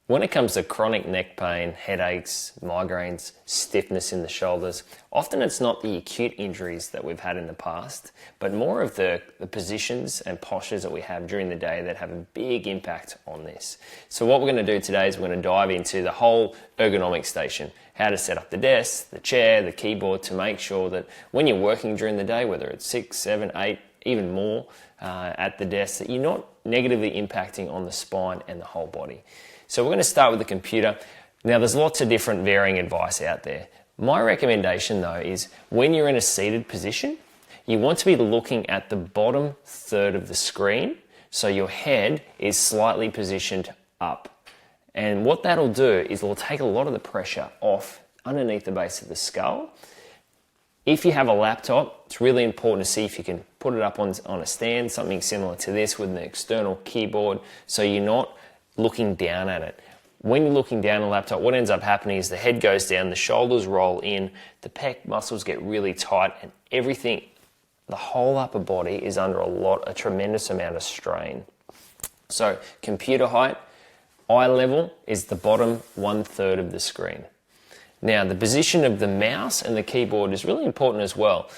When it comes to chronic neck pain, headaches, migraines, stiffness in the shoulders, often it's not the acute injuries that we've had in the past, but more of the positions and postures that we have during the day that have a big impact on this. So what we're going to do today is we're going to dive into the whole ergonomic station, how to set up the desk, the chair, the keyboard, to make sure that when you're working during the day, whether it's 6, 7, 8, even more at the desk, that you're not negatively impacting on the spine and the whole body. So we're going to start with the computer. Now there's lots of different varying advice out there. My recommendation though is when you're in a seated position, you want to be looking at the bottom third of the screen, so your head is slightly positioned up. And what that'll do is it'll take a lot of the pressure off underneath the base of the skull. If you have a laptop, it's really important to see if you can put it up on a stand, something similar to this with an external keyboard, so you're not looking down at it. When you're looking down at a laptop, what ends up happening is the head goes down, the shoulders roll in, the pec muscles get really tight, and everything, the whole upper body is under a tremendous amount of strain. So computer height, eye level is the bottom 1/3 of the screen. Now the position of the mouse and the keyboard is really important as well.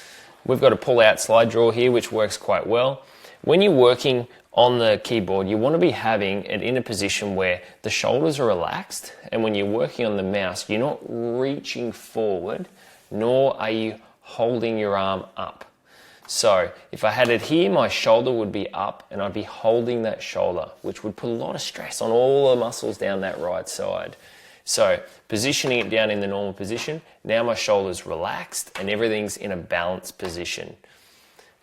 We've got a pull-out slide drawer here which works quite well. When you're working on the keyboard, you want to be having it in a position where the shoulders are relaxed, and when you're working on the mouse, you're not reaching forward, nor are you holding your arm up. So if I had it here, my shoulder would be up and I'd be holding that shoulder, which would put a lot of stress on all the muscles down that right side. So positioning it down in the normal position, now my shoulder's relaxed and everything's in a balanced position.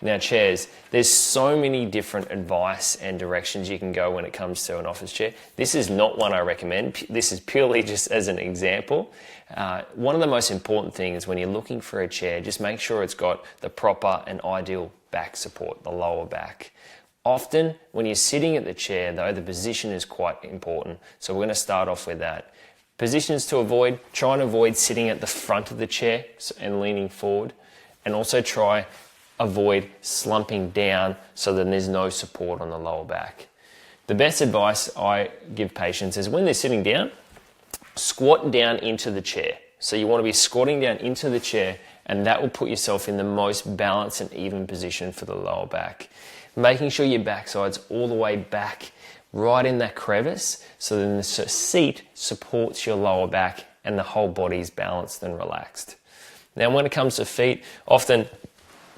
Now chairs, there's so many different advice and directions you can go when it comes to an office chair. This is not one I recommend. This is purely just as an example. One of the most important things when you're looking for a chair, just make sure it's got the proper and ideal back support, the lower back. Often when you're sitting at the chair though, the position is quite important. So we're going to start off with that. Positions to avoid, try and avoid sitting at the front of the chair and leaning forward, and also avoid slumping down so that there's no support on the lower back. The best advice I give patients is when they're sitting down, squat down into the chair. So you want to be squatting down into the chair, and that will put yourself in the most balanced and even position for the lower back. Making sure your backside's all the way back, right in that crevice, so then the seat supports your lower back and the whole body is balanced and relaxed. Now when it comes to feet, often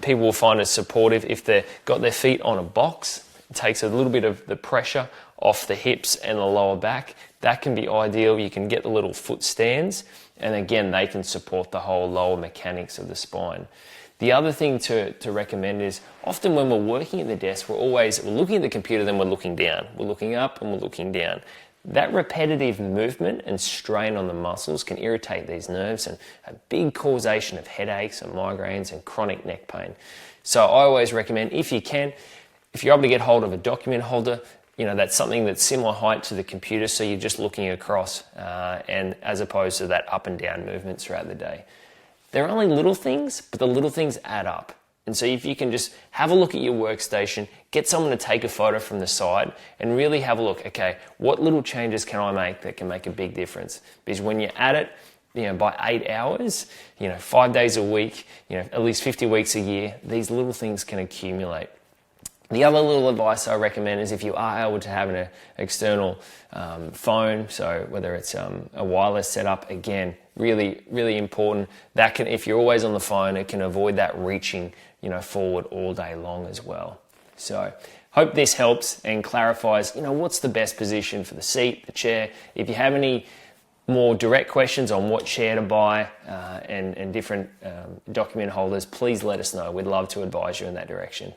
people will find it supportive if they've got their feet on a box. It takes a little bit of the pressure off the hips and the lower back. That can be ideal. You can get the little foot stands, and again, they can support the whole lower mechanics of the spine. The other thing to recommend is often when we're working at the desk, we're looking at the computer, then we're looking down. We're looking up and we're looking down. That repetitive movement and strain on the muscles can irritate these nerves and a big causation of headaches and migraines and chronic neck pain. So I always recommend, if you can, if you're able to get hold of a document holder, that's something that's similar height to the computer, so you're just looking across and as opposed to that up and down movements throughout the day. They're only little things, but the little things add up. And so if you can just have a look at your workstation, get someone to take a photo from the side and really have a look, okay, what little changes can I make that can make a big difference? Because when you're at it, by 8 hours, 5 days a week, at least 50 weeks a year, these little things can accumulate. The other little advice I recommend is if you are able to have an external phone, so whether it's a wireless setup, again, really, really important. That can, if you're always on the phone, it can avoid that reaching, forward all day long as well. So hope this helps and clarifies, what's the best position for the seat, the chair. If you have any more direct questions on what chair to buy and different document holders, please let us know. We'd love to advise you in that direction.